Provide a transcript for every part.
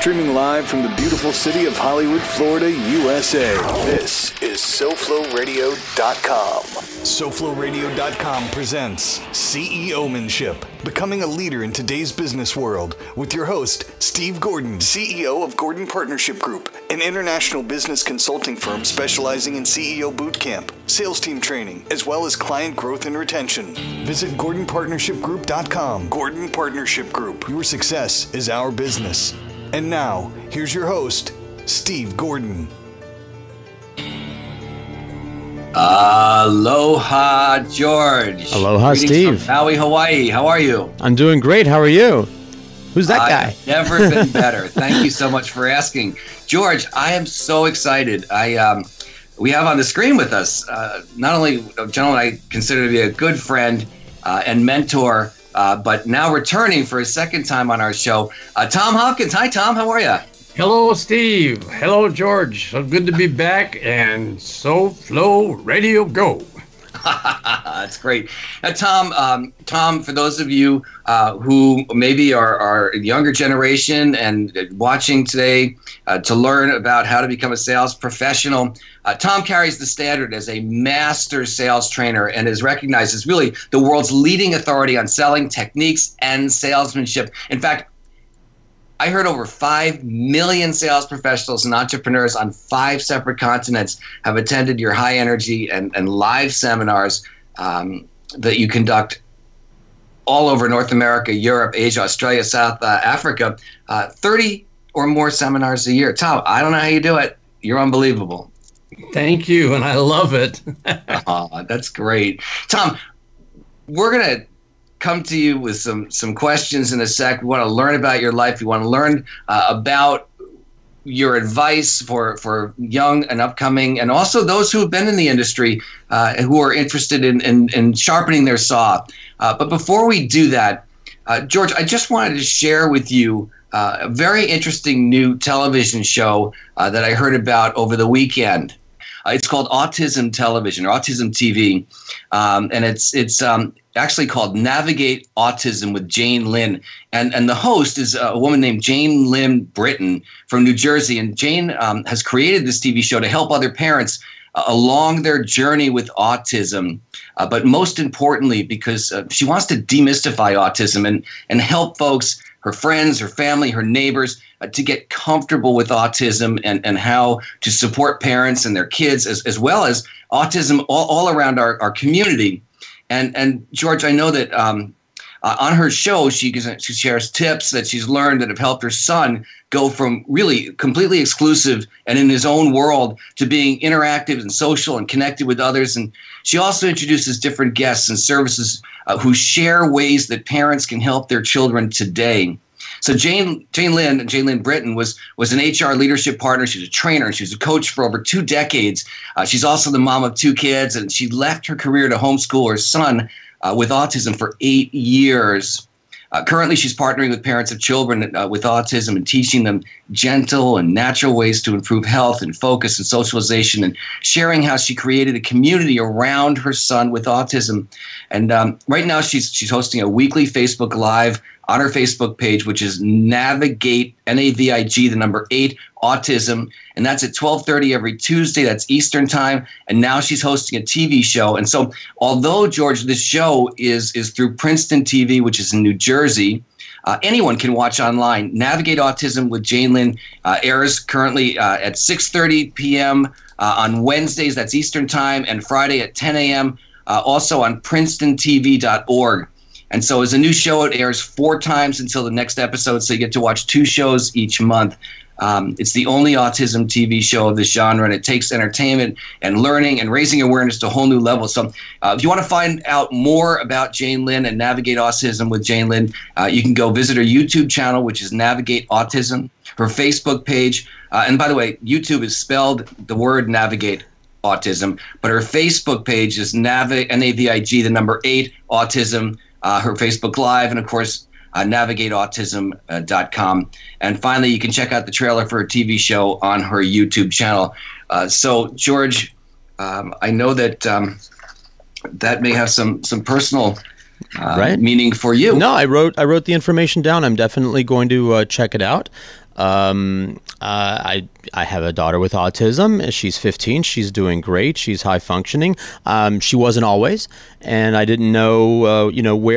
Streaming live from the beautiful city of Hollywood, Florida, USA. This is SoFloRadio.com. SoFloRadio.com presents CEOmanship, becoming a leader in today's business world, with your host, Steve Gordon, CEO of Gordon Partnership Group, an international business consulting firm specializing in CEO bootcamp, sales team training, as well as client growth and retention. Visit GordonPartnershipGroup.com. Gordon Partnership Group. Your success is our business. And now, here's your host, Steve Gordon. Aloha, George. Aloha, Greetings Steve. from Maui, Hawaii. How are you? I'm doing great. How are you? Who's that guy? I've never been better. Thank you so much for asking. George, I am so excited. We have on the screen with us not only a gentleman I consider to be a good friend and mentor, but now returning for a second time on our show, Tom Hopkins. Hi, Tom. How are you? Hello, Steve. Hello, George. So good to be back, and SoFlo Radio Go. That's great. Now, Tom, for those of you who maybe are younger generation and watching today to learn about how to become a sales professional, Tom carries the standard as a master sales trainer and is recognized as really the world's leading authority on selling techniques and salesmanship. In fact, I heard over 5 million sales professionals and entrepreneurs on 5 separate continents have attended your high energy and live seminars that you conduct all over North America, Europe, Asia, Australia, South Africa, 30 or more seminars a year. Tom, I don't know how you do it. You're unbelievable. Thank you, and I love it. Oh, that's great. Tom, we're going to come to you with some questions in a sec. We want to learn about your life. We want to learn about your advice for young and upcoming, and also those who have been in the industry who are interested in sharpening their saw. But before we do that, George, I just wanted to share with you a very interesting new television show that I heard about over the weekend. It's called Autism Television, or Autism TV, and it's actually called Navigate Autism with Jane Lynn. And the host is a woman named Jane Lynn Britton from New Jersey. And Jane has created this TV show to help other parents along their journey with autism. But most importantly, because she wants to demystify autism and help folks, her friends, her family, her neighbors, to get comfortable with autism and how to support parents and their kids, as well as autism all around our community. And George, I know that on her show, she shares tips that she's learned that have helped her son go from really completely exclusive and in his own world to being interactive and social and connected with others. And she also introduces different guests and services who share ways that parents can help their children today. So Jane Lynn Britton was an HR leadership partner. She's a trainer. She was a coach for over 2 decades. She's also the mom of 2 kids, and she left her career to homeschool her son with autism for 8 years. Currently, she's partnering with parents of children with autism and teaching them gentle and natural ways to improve health and focus and socialization, and sharing how she created a community around her son with autism. And right now, she's hosting a weekly Facebook Live on her Facebook page, which is Navigate, Navig, the number 8, Autism. And that's at 12:30 every Tuesday. That's Eastern time. And now she's hosting a TV show. And so although, George, this show is through Princeton TV, which is in New Jersey, anyone can watch online. Navigate Autism with Jane Lynn airs currently at 6:30 p.m. On Wednesdays, that's Eastern time, and Friday at 10 a.m., also on princetontv.org. And so as a new show, it airs 4 times until the next episode, so you get to watch 2 shows each month. It's the only autism TV show of this genre, and it takes entertainment and learning and raising awareness to a whole new level. So if you want to find out more about Jane Lynn and Navigate Autism with Jane Lynn, you can go visit her YouTube channel, which is Navigate Autism, her Facebook page. And by the way, YouTube is spelled the word Navigate Autism, but her Facebook page is Navig, the number 8, Autism, her Facebook Live, and of course, navigateautism.com. And finally, you can check out the trailer for her TV show on her YouTube channel. So, George, I know that that may have some personal meaning for you. No, I wrote the information down. I'm definitely going to check it out. I have a daughter with autism. She's 15. She's doing great. She's high functioning. She wasn't always, and I didn't know,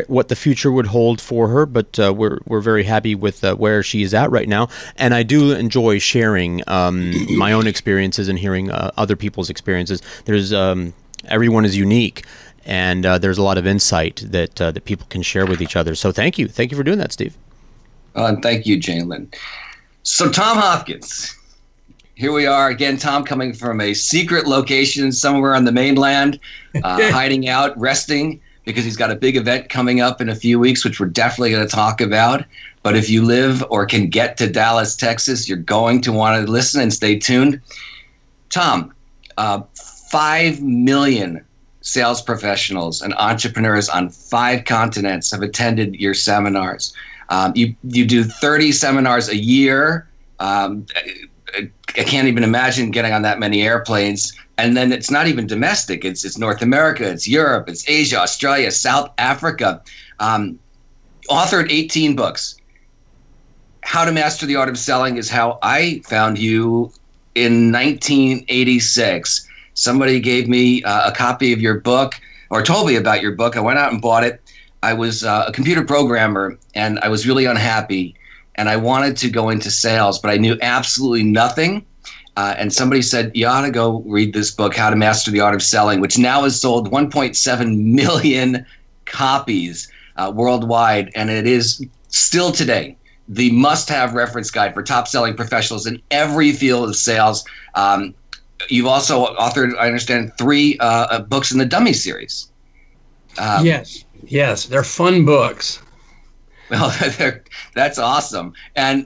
what the future would hold for her. But we're very happy with where she is at right now. And I do enjoy sharing my own experiences and hearing other people's experiences. There's everyone is unique, and there's a lot of insight that people can share with each other. So thank you for doing that, Steve. And thank you, Jalen. So Tom Hopkins, here we are again. Tom coming from a secret location somewhere on the mainland, hiding out, resting, because he's got a big event coming up in a few weeks, which we're definitely going to talk about. But if you live or can get to Dallas, Texas, you're going to want to listen and stay tuned. Tom, 5 million sales professionals and entrepreneurs on 5 continents have attended your seminars. You do 30 seminars a year. I can't even imagine getting on that many airplanes. And then it's not even domestic. It's North America, it's Europe, it's Asia, Australia, South Africa. Authored 18 books. How to Master the Art of Selling is how I found you in 1986. Somebody gave me a copy of your book, or told me about your book. I went out and bought it. I was a computer programmer, and I was really unhappy, and I wanted to go into sales, but I knew absolutely nothing. And somebody said, you ought to go read this book, How to Master the Art of Selling, which now has sold 1.7 million copies worldwide, and it is still today the must-have reference guide for top-selling professionals in every field of sales. You've also authored, I understand, 3 books in the Dummies series. Yes, they're fun books. Well, that's awesome. And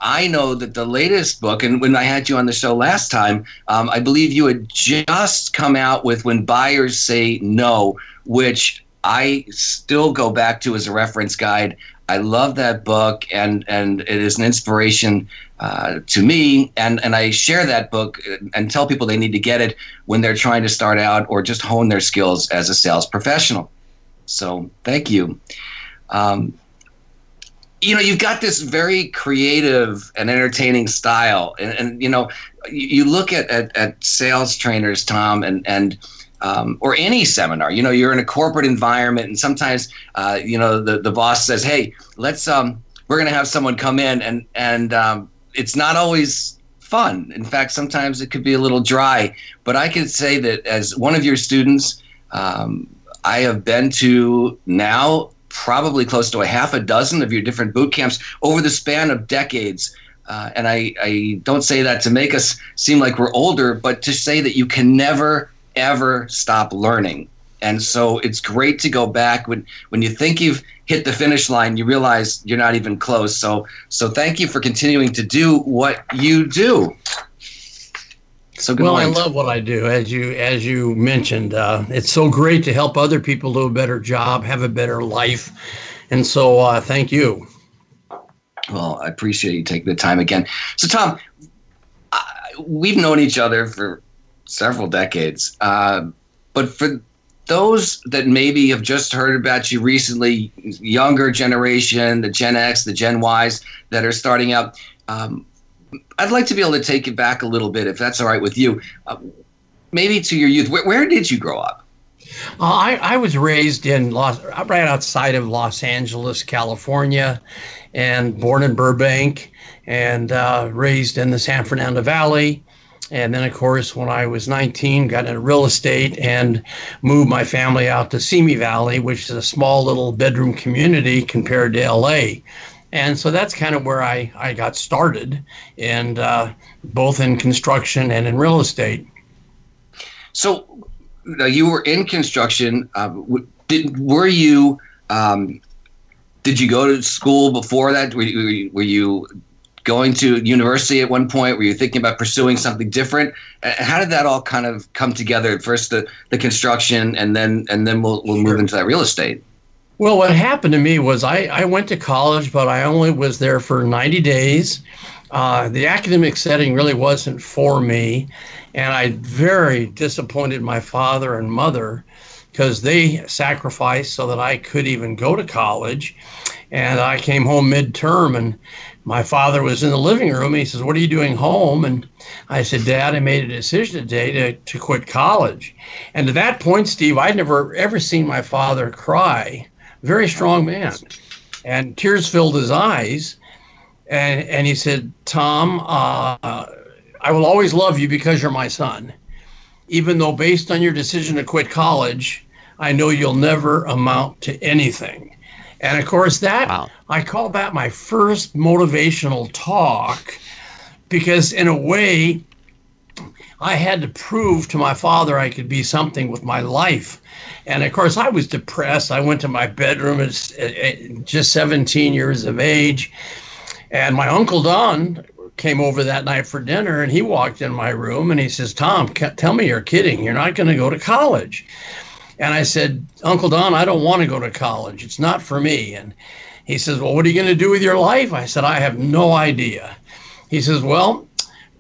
I know that the latest book, and when I had you on the show last time, I believe you had just come out with When Buyers Say No, which I still go back to as a reference guide. I love that book, and it is an inspiration to me. And I share that book and tell people they need to get it when they're trying to start out or just hone their skills as a sales professional. So thank you. You've got this very creative and entertaining style. And you look at sales trainers, Tom, and or any seminar, you're in a corporate environment, and sometimes, the boss says, hey, let's, we're going to have someone come in, and it's not always fun. In fact, sometimes it could be a little dry. But I can say that as one of your students, I have been to now probably close to a half a dozen of your different boot camps over the span of decades. And I don't say that to make us seem like we're older, but to say that you can never, ever stop learning. And so it's great to go back when you think you've hit the finish line, you realize you're not even close. So thank you for continuing to do what you do. So good morning. I love what I do. As you mentioned, it's so great to help other people do a better job, have a better life. And so thank you. Well, I appreciate you taking the time again. So Tom, we've known each other for several decades, but for those that maybe have just heard about you recently, younger generation, the Gen X, the Gen Ys that are starting out, I'd like to be able to take it back a little bit, if that's all right with you, maybe to your youth. Where did you grow up? I was raised in right outside of Los Angeles, California, and born in Burbank, and raised in the San Fernando Valley. And then, of course, when I was 19, got into real estate and moved my family out to Simi Valley, which is a small little bedroom community compared to L.A. And so that's kind of where I got started, and both in construction and in real estate. So you were in construction. Did you go to school before that? Were you going to university at one point? Were you thinking about pursuing something different? How did that all kind of come together? First the construction, and then we'll move into that real estate. Well, what happened to me was I went to college, but I only was there for 90 days. The academic setting really wasn't for me, and I very disappointed my father and mother because they sacrificed so that I could even go to college. And I came home midterm and my father was in the living room. And he says, "What are you doing home?" And I said, "Dad, I made a decision today to quit college." And to that point, Steve, I'd never ever seen my father cry. Very strong man. And tears filled his eyes. And he said, "Tom, I will always love you because you're my son. Even though based on your decision to quit college, I know you'll never amount to anything." And of course that, wow. I call that my first motivational talk, because in a way I had to prove to my father I could be something with my life. And of course I was depressed. I went to my bedroom at just 17 years of age. And my Uncle Don came over that night for dinner, and he walked in my room and he says, "Tom, tell me you're kidding. You're not going to go to college." And I said, "Uncle Don, I don't want to go to college. It's not for me." And he says, "Well, what are you going to do with your life?" I said, "I have no idea." He says, "Well,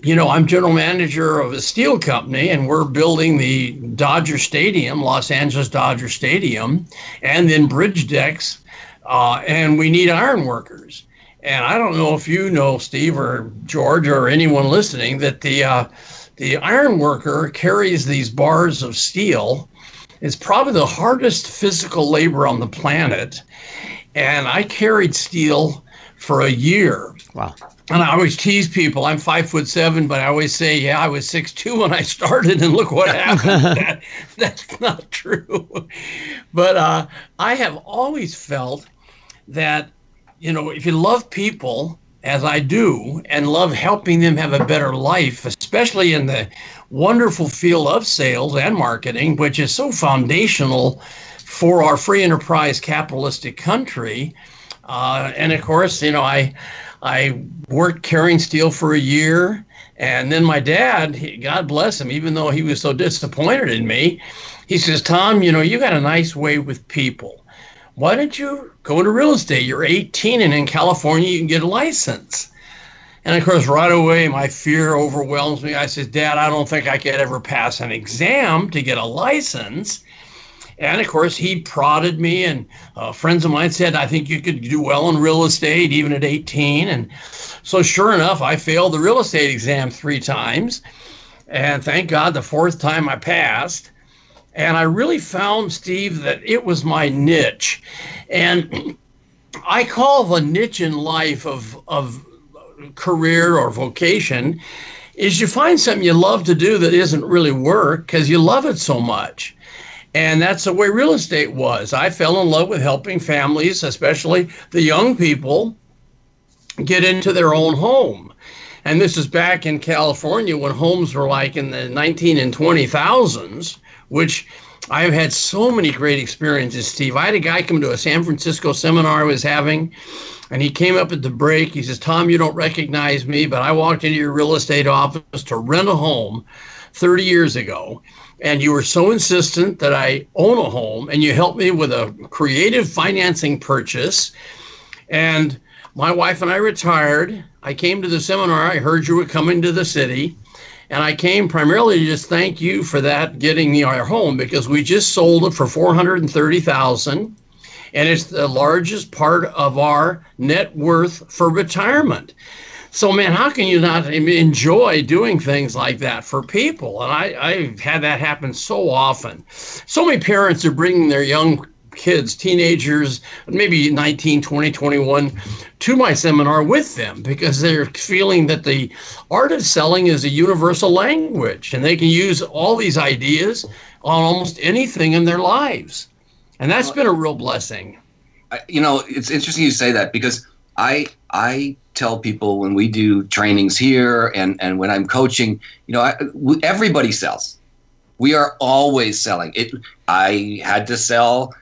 you know, I'm general manager of a steel company, and we're building the Dodger Stadium, Los Angeles Dodger Stadium, and then bridge decks, and we need iron workers." And I don't know if you know, Steve or George or anyone listening, that the iron worker carries these bars of steel. It's probably the hardest physical labor on the planet. And I carried steel for a year. Wow. And I always tease people, I'm 5'7", but I always say, yeah, I was 6'2" when I started, and look what happened. That's not true. But I have always felt that, you know, if you love people, as I do, and love helping them have a better life, especially in the wonderful field of sales and marketing, which is so foundational for our free enterprise capitalistic country. And of course, you know, I worked carrying steel for a year, and then my dad, God bless him, even though he was so disappointed in me, he says, "Tom, you know, you got a nice way with people. Why don't you go into real estate? You're 18, and in California you can get a license." And of course, right away, my fear overwhelms me. I said, "Dad, I don't think I could ever pass an exam to get a license." And of course, he prodded me, and friends of mine said, "I think you could do well in real estate, even at 18. And so sure enough, I failed the real estate exam 3 times. And thank God the 4th time I passed. And I really found, Steve, that it was my niche. And I call the niche in life of career or vocation is you find something you love to do that isn't really work because you love it so much. And that's the way real estate was. I fell in love with helping families, especially the young people, get into their own home. And this is back in California when homes were like in the 19 and 20,000s, which I've had so many great experiences, Steve. I had a guy come to a San Francisco seminar I was having, and he came up at the break. He says, "Tom, you don't recognize me, but I walked into your real estate office to rent a home 30 years ago. And you were so insistent that I own a home, and you helped me with a creative financing purchase. And my wife and I retired. I came to the seminar. I heard you were coming to the city. And I came primarily to just thank you for that, getting me our home, because we just sold it for $430,000. And it's the largest part of our net worth for retirement. So, man, how can you not enjoy doing things like that for people? And I've had that happen so often. So many parents are bringing their young kids, teenagers, maybe 19, 20, 21, to my seminar with them because they're feeling that the art of selling is a universal language and they can use all these ideas on almost anything in their lives. And that's been a real blessing. You know, it's interesting you say that because I tell people when we do trainings here and when I'm coaching, you know, everybody sells. We are always selling. I had to sell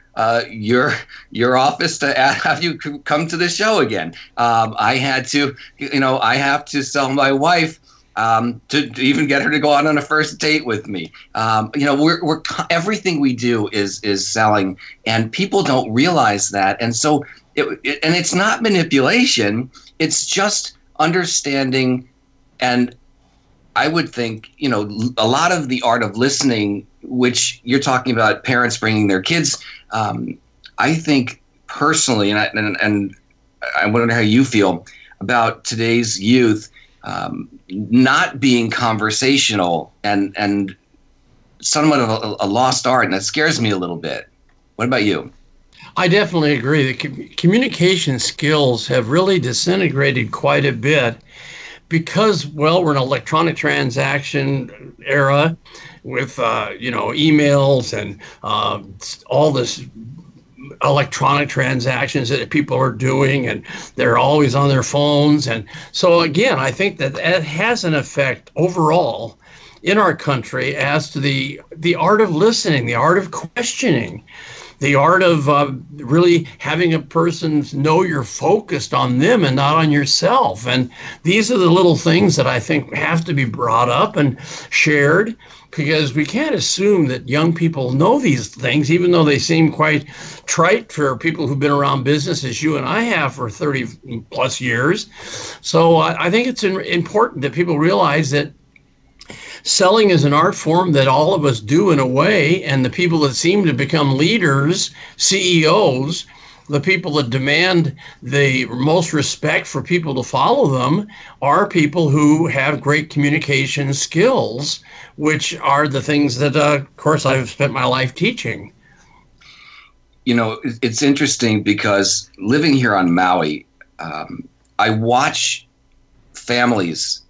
your office to have you come to the show again. I had to, you know, I have to sell my wife to even get her to go out on a first date with me. You know, we're everything we do is selling, and people don't realize that. And so, and it's not manipulation. It's just understanding. And I would think, you know, a lot of the art of listening, which you're talking about parents bringing their kids. I think personally, and I wonder how you feel. about today's youth not being conversational and somewhat of a lost art, and that scares me a little bit. What about you? I definitely agree. The communication skills have really disintegrated quite a bit because, well, we're in an electronic transaction era with, emails and all this electronic transactions that people are doing, and they're always on their phones. And so, again, I think that has an effect overall in our country as to the art of listening, the art of questioning, the art of really having a person know you're focused on them and not on yourself. And these are the little things that I think have to be brought up and shared, because we can't assume that young people know these things, even though they seem quite trite for people who've been around business as you and I have for 30 plus years. So I think it's important that people realize that selling is an art form that all of us do in a way, and the people that seem to become leaders, CEOs, the people that demand the most respect for people to follow them are people who have great communication skills, which are the things that, of course, I've spent my life teaching. You know, it's interesting because living here on Maui, I watch families.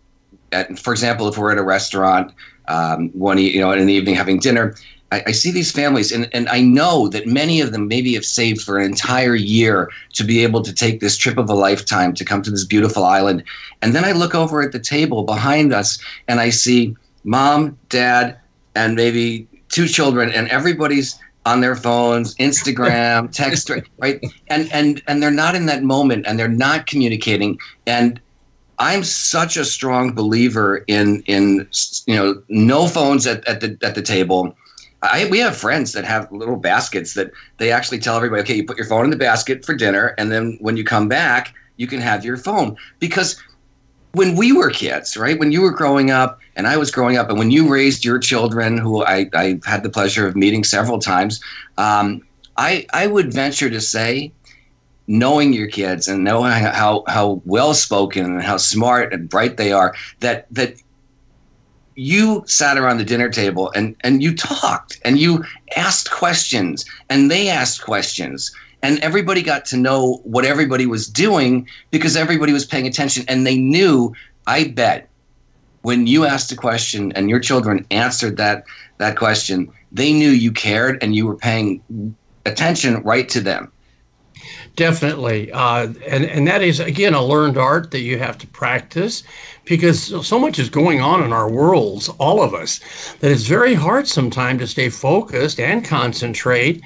For example, if we're at a restaurant in the evening having dinner, I see these families, and I know that many of them maybe have saved for an entire year to be able to take this trip of a lifetime to come to this beautiful island. And then I look over at the table behind us, and I see mom, dad, and maybe 2 children, and everybody's on their phones, Instagram, text, right? And they're not in that moment, and they're not communicating. And I'm such a strong believer in no phones at the table. We have friends that have little baskets that they actually tell everybody, okay, you put your phone in the basket for dinner, and then when you come back, you can have your phone. Because when we were kids, right, when you were growing up and I was growing up, and when you raised your children, who I had the pleasure of meeting several times, I would venture to say, knowing your kids and knowing how well-spoken and how smart and bright they are, that you sat around the dinner table and you talked and you asked questions and they asked questions, and everybody got to know what everybody was doing because everybody was paying attention, and they knew, I bet, when you asked a question and your children answered that question, they knew you cared and you were paying attention right to them. Definitely. And that is, again, a learned art that you have to practice, because so much is going on in our worlds, all of us, that it's very hard sometimes to stay focused and concentrate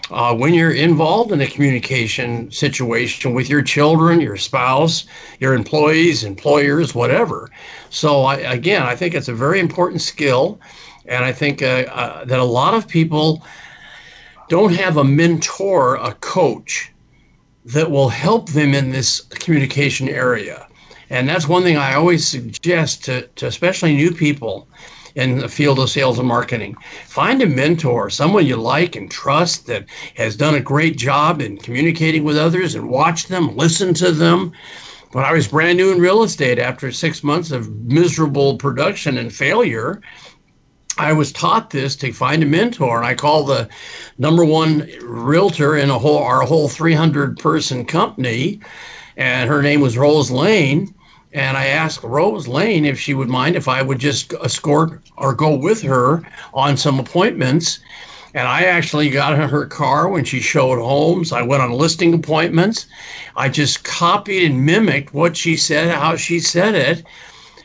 when you're involved in a communication situation with your children, your spouse, your employees, employers, whatever. So, I think it's a very important skill. And I think that a lot of people don't have a mentor, a coach, that will help them in this communication area. And that's one thing I always suggest to especially new people in the field of sales and marketing. Find a mentor, someone you like and trust that has done a great job in communicating with others, and watch them, listen to them. When I was brand new in real estate, after 6 months of miserable production and failure, I was taught this, to find a mentor, and I called the number one realtor in our whole 300-person company, and her name was Rose Lane. And I asked Rose Lane if she would mind if I would just escort or go with her on some appointments. And I actually got in her car when she showed homes. I went on listing appointments. I just copied and mimicked what she said, how she said it,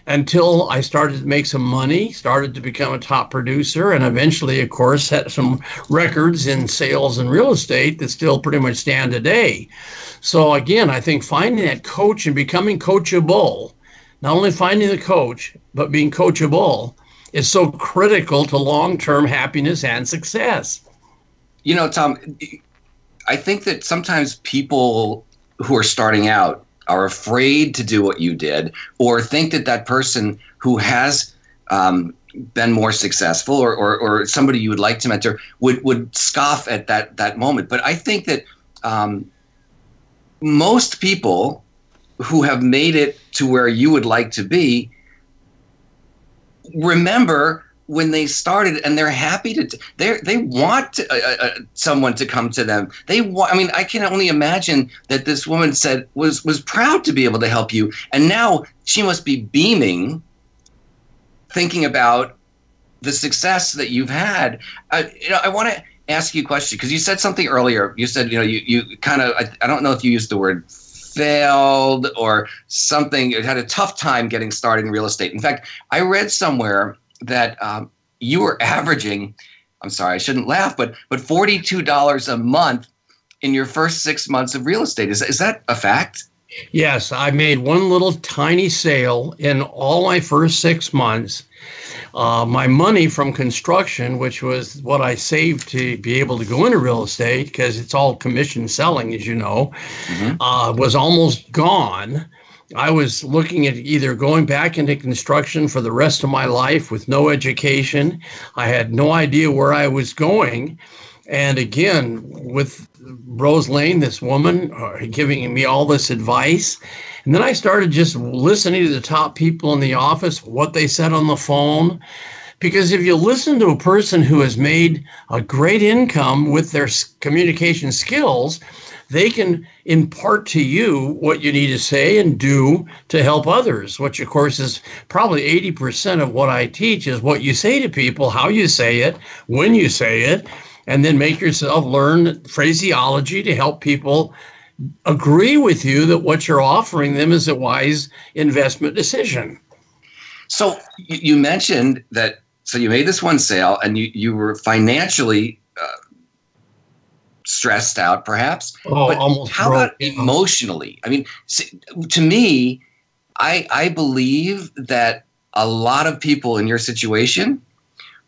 until I started to make some money, started to become a top producer, and eventually, of course, had some records in sales and real estate that still pretty much stand today. So again, I think finding that coach and becoming coachable, not only finding the coach, but being coachable, is so critical to long-term happiness and success. You know, Tom, I think that sometimes people who are starting out are afraid to do what you did, or think that person who has been more successful or somebody you would like to mentor would scoff at that moment. But I think that most people who have made it to where you would like to be remember when they started, and they're happy to. They want someone to come to them. They want. I mean, I can only imagine that this woman said was proud to be able to help you, and now she must be beaming, thinking about the success that you've had. I want to ask you a question, because you said something earlier. You said, you kind of. I don't know if you used the word failed or something. You had a tough time getting started in real estate. In fact, I read somewhere that you were averaging, I'm sorry, I shouldn't laugh, but $42 a month in your first 6 months of real estate. Is that a fact? Yes, I made one little tiny sale in all my first 6 months. My money from construction, which was what I saved to be able to go into real estate, because it's all commission selling, as you know, was almost gone. I was looking at either going back into construction for the rest of my life with no education. I had no idea where I was going. And again, with Rose Lane, this woman, giving me all this advice. And then I started just listening to the top people in the office, what they said on the phone. Because if you listen to a person who has made a great income with their communication skills, they can impart to you what you need to say and do to help others, which, of course, is probably 80% of what I teach is what you say to people, how you say it, when you say it, and then make yourself learn phraseology to help people agree with you that what you're offering them is a wise investment decision. So you mentioned that, so you made this one sale and you were financially stressed out, perhaps. Oh, but almost how broke. about emotionally? I mean, to me, I believe that a lot of people in your situation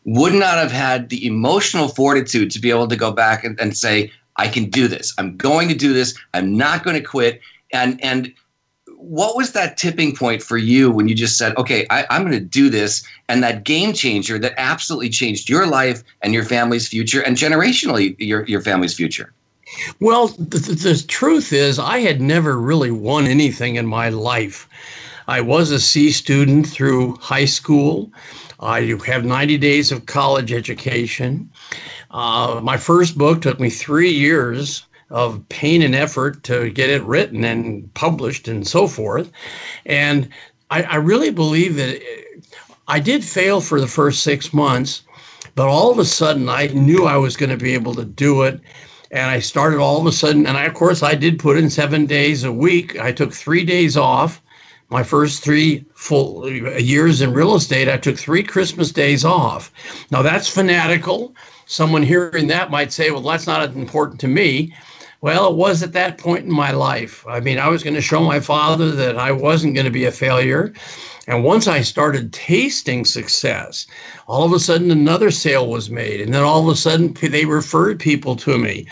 would not have had the emotional fortitude to be able to go back and say, I can do this. I'm going to do this. I'm not going to quit. And what was that tipping point for you when you just said, okay, I'm going to do this, and that game changer that absolutely changed your life and your family's future and generationally your family's future? Well, the truth is I had never really won anything in my life. I was a C student through high school. I have 90 days of college education. My first book took me 3 years of pain and effort to get it written and published and so forth. And I really believe that I did fail for the first 6 months, but all of a sudden I knew I was going to be able to do it. And I started all of a sudden, and of course I did put in 7 days a week. I took 3 days off. My first 3 full years in real estate, I took 3 Christmas days off. Now that's fanatical. Someone hearing that might say, well, that's not important to me. Well, it was at that point in my life. I mean, I was going to show my father that I wasn't going to be a failure. And once I started tasting success, all of a sudden another sale was made. And then all of a sudden they referred people to me.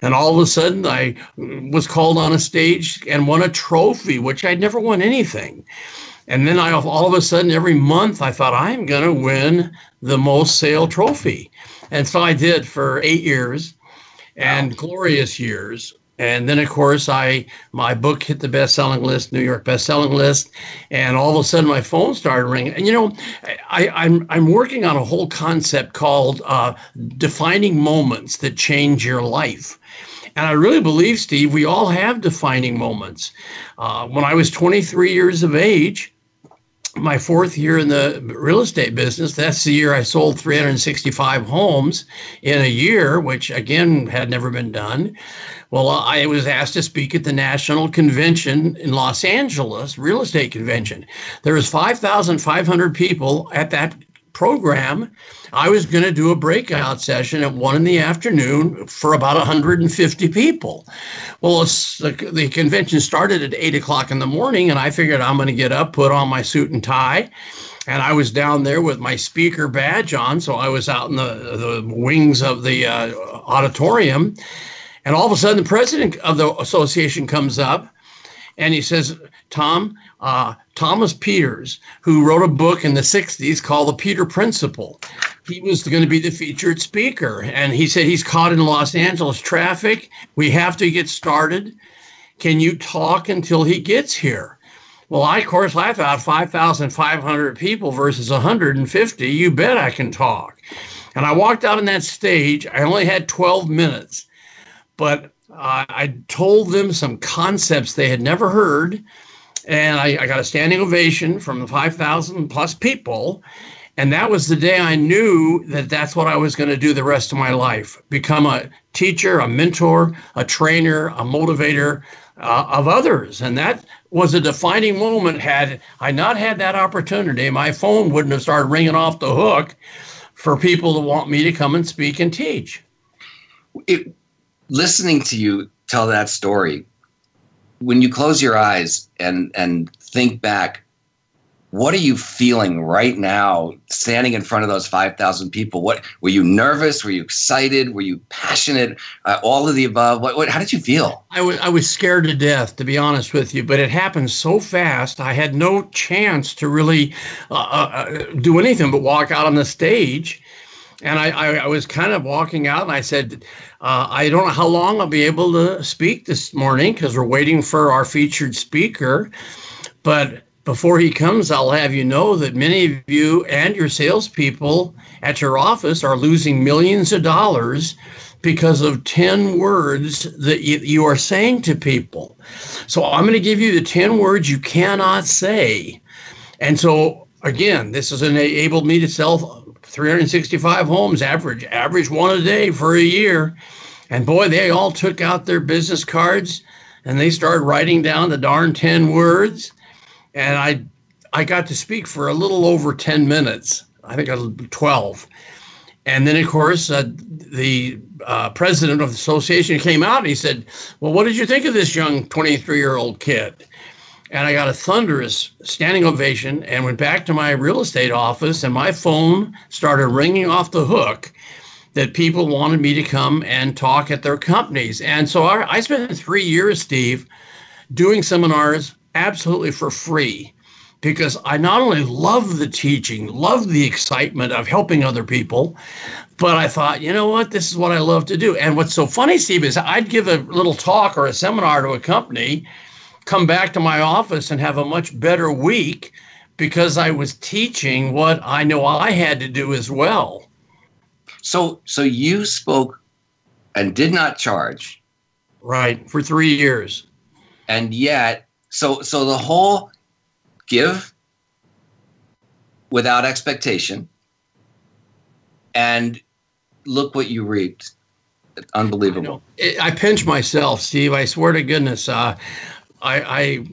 And all of a sudden I was called on a stage and won a trophy, which I'd never won anything. And then all of a sudden every month I thought, I'm going to win the most sale trophy. And so I did for 8 years. And glorious years. And then, of course, my book hit the best-selling list, New York best-selling list, and all of a sudden my phone started ringing. And I'm working on a whole concept called defining moments that change your life. And I really believe, Steve, we all have defining moments. When I was 23 years of age, my 4th year in the real estate business, that's the year I sold 365 homes in a year, which again had never been done. Well, I was asked to speak at the National Convention in Los Angeles, real estate convention. There was 5,500 people at that program. I was going to do a breakout session at 1 p.m. for about 150 people. Well, the convention started at 8 o'clock in the morning, and I figured I'm going to get up, put on my suit and tie. And I was down there with my speaker badge on, so I was out in the wings of the auditorium. And all of a sudden, the president of the association comes up, and he says, Tom, Thomas Peters, who wrote a book in the 60s called The Peter Principle. He was going to be the featured speaker. And he said he's caught in Los Angeles traffic. We have to get started. Can you talk until he gets here? Well, of course, I thought 5,500 people versus 150. You bet I can talk. And I walked out on that stage. I only had 12 minutes, but I told them some concepts they had never heard. And I got a standing ovation from the 5,000 plus people. And that was the day I knew that that's what I was going to do the rest of my life, become a teacher, a mentor, a trainer, a motivator of others. And that was a defining moment. Had I not had that opportunity, my phone wouldn't have started ringing off the hook for people to want me to come and speak and teach. Listening to you tell that story, when you close your eyes and think back, what are you feeling right now standing in front of those 5,000 people? What were you nervous? Were you excited? Were you passionate? All of the above? How did you feel? I was scared to death, to be honest with you, but it happened so fast. I had no chance to really do anything but walk out on the stage. And I was kind of walking out, and I said, I don't know how long I'll be able to speak this morning because we're waiting for our featured speaker. But before he comes, I'll have you know that many of you and your salespeople at your office are losing millions of dollars because of 10 words that you are saying to people. So I'm going to give you the 10 words you cannot say. And so, again, this has enabled me to sell 365 homes, average one a day for a year. And boy, they all took out their business cards and they started writing down the darn 10 words. And I got to speak for a little over 10 minutes. I think 12. And then, of course, the president of the association came out and he said, well, what did you think of this young 23-year-old kid? And I got a thunderous standing ovation and went back to my real estate office, and my phone started ringing off the hook that people wanted me to come and talk at their companies. And so I spent 3 years, Steve, doing seminars absolutely for free, because I not only love the teaching, love the excitement of helping other people, but I thought, you know what, this is what I love to do. And what's so funny, Steve, is I'd give a little talk or a seminar to a company, come back to my office and have a much better week because I was teaching what I know I had to do as well. So you spoke and did not charge. Right, for 3 years. And yet, so the whole give without expectation, and look what you reaped. Unbelievable. I pinch myself, Steve. I swear to goodness. I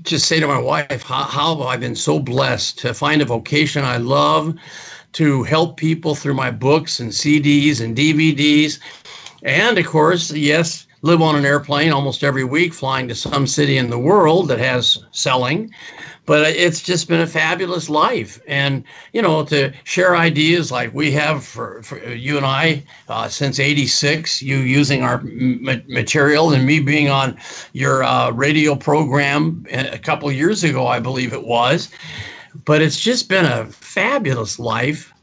just say to my wife, how have I been so blessed to find a vocation I love, to help people through my books and CDs and DVDs. And of course, yes, live on an airplane almost every week, flying to some city in the world that has selling. But it's just been a fabulous life. And, you know, to share ideas like we have for you and I since '86, you using our material and me being on your radio program a couple of years ago, I believe it was. But it's just been a fabulous life.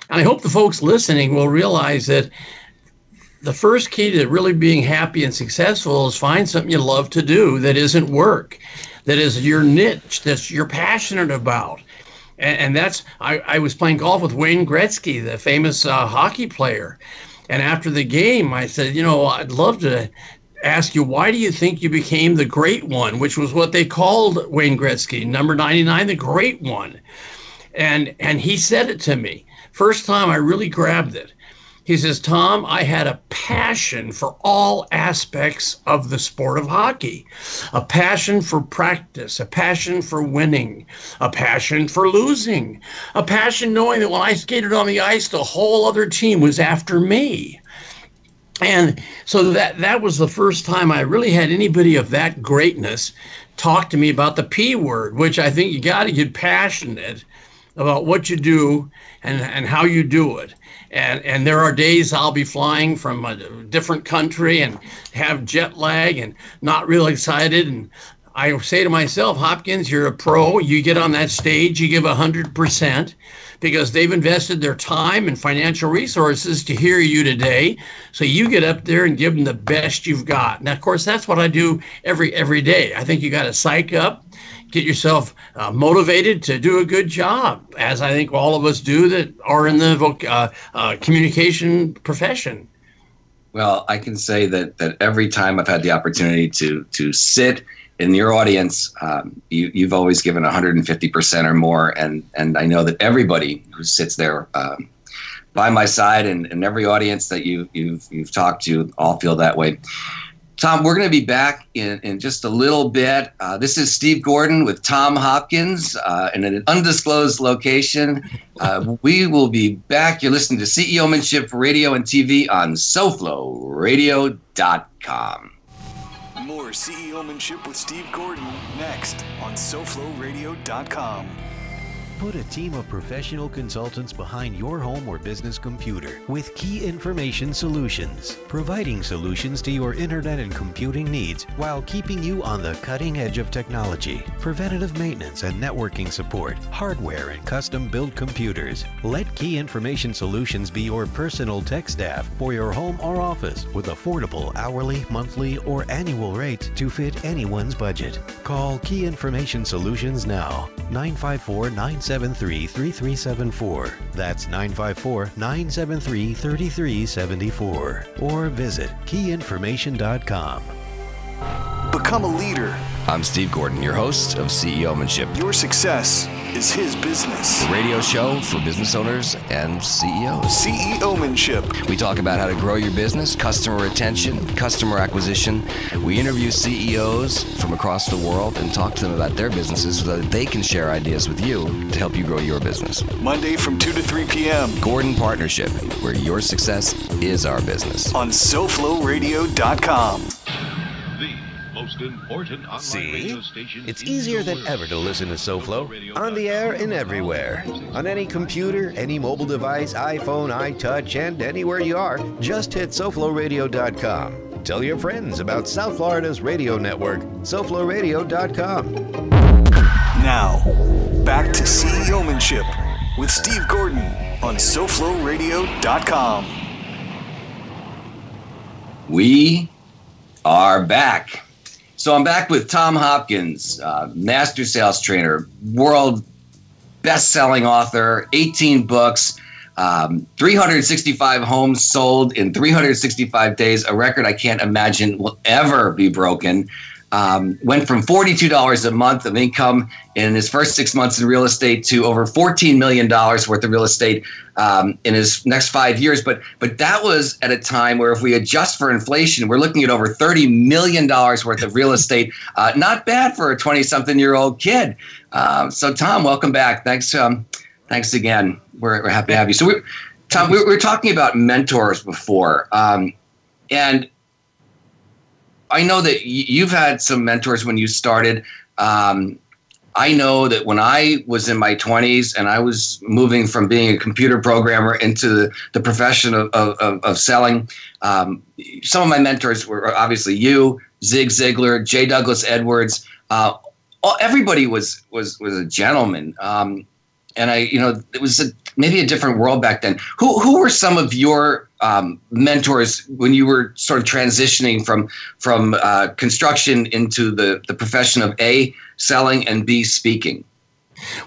And I hope the folks listening will realize that the first key to really being happy and successful is find something you love to do that isn't work, that is your niche, that you're passionate about. And that's, I was playing golf with Wayne Gretzky, the famous hockey player. And after the game, I said, you know, I'd love to ask you, why do you think you became the great one, which was what they called Wayne Gretzky, number 99, the great one. And he said it to me. First time I really grabbed it. He says, Tom, I had a passion for all aspects of the sport of hockey, a passion for practice, a passion for winning, a passion for losing, a passion knowing that when I skated on the ice, the whole other team was after me. And so that was the first time I really had anybody of that greatness talk to me about the P word, which I think you got to get passionate about what you do and how you do it. And there are days I'll be flying from a different country and have jet lag and not real excited. And I say to myself, Hopkins, you're a pro. You get on that stage, you give 100%, because they've invested their time and financial resources to hear you today. So you get up there and give them the best you've got. And of course, that's what I do every day. I think you got to psych up, get yourself motivated to do a good job, as I think all of us do that are in the communication profession. Well, I can say that every time I've had the opportunity to sit in your audience, you've always given 150% or more, and I know that everybody who sits there by my side and every audience that you've talked to all feel that way. Tom, we're going to be back in just a little bit. This is Steve Gordon with Tom Hopkins in an undisclosed location. We will be back. You're listening to CEOmanship Radio and TV on SoFloRadio.com. More CEOmanship with Steve Gordon next on SoFloRadio.com. Put a team of professional consultants behind your home or business computer with Key Information Solutions, providing solutions to your internet and computing needs while keeping you on the cutting edge of technology. Preventative maintenance and networking support, hardware and custom-built computers. Let Key Information Solutions be your personal tech staff for your home or office with affordable hourly, monthly, or annual rates to fit anyone's budget. Call Key Information Solutions now, 954-973-3374. That's 954-973-3374. Or visit keyinformation.com. Become a leader. I'm Steve Gordon, your host of CEOmanship. Your success is his business. A radio show for business owners and CEOs. CEOmanship. We talk about how to grow your business, customer retention, customer acquisition. We interview CEOs from across the world and talk to them about their businesses so that they can share ideas with you to help you grow your business. Monday from 2 to 3 p.m. Gordon Partnership, where your success is our business. On SoFloRadio.com. See? It's easier than ever to listen to SoFlo, on the air and everywhere. On any computer, any mobile device, iPhone, iTouch, and anywhere you are, just hit SoFloRadio.com. Tell your friends about South Florida's radio network, SoFloRadio.com. Now, back to CEOmanship with Steve Gordon on SoFloRadio.com. We are back. So I'm back with Tom Hopkins, master sales trainer, world best-selling author, 18 books, 365 homes sold in 365 days, a record I can't imagine will ever be broken. Went from $42 a month of income in his first 6 months in real estate to over $14 million worth of real estate in his next 5 years. But that was at a time where if we adjust for inflation, we're looking at over $30 million worth of real estate. Not bad for a 20-something-year-old kid. So, Tom, welcome back. Thanks again. We're happy to have you. So, Tom, we were talking about mentors before. And I know that you've had some mentors when you started. I know that when I was in my 20s and I was moving from being a computer programmer into the profession of selling, some of my mentors were obviously you, Zig Ziglar, J. Douglas Edwards. Everybody was a gentleman. And it was maybe a different world back then. Who were some of your mentors when you were sort of transitioning from construction into the profession of A, selling, and B, speaking?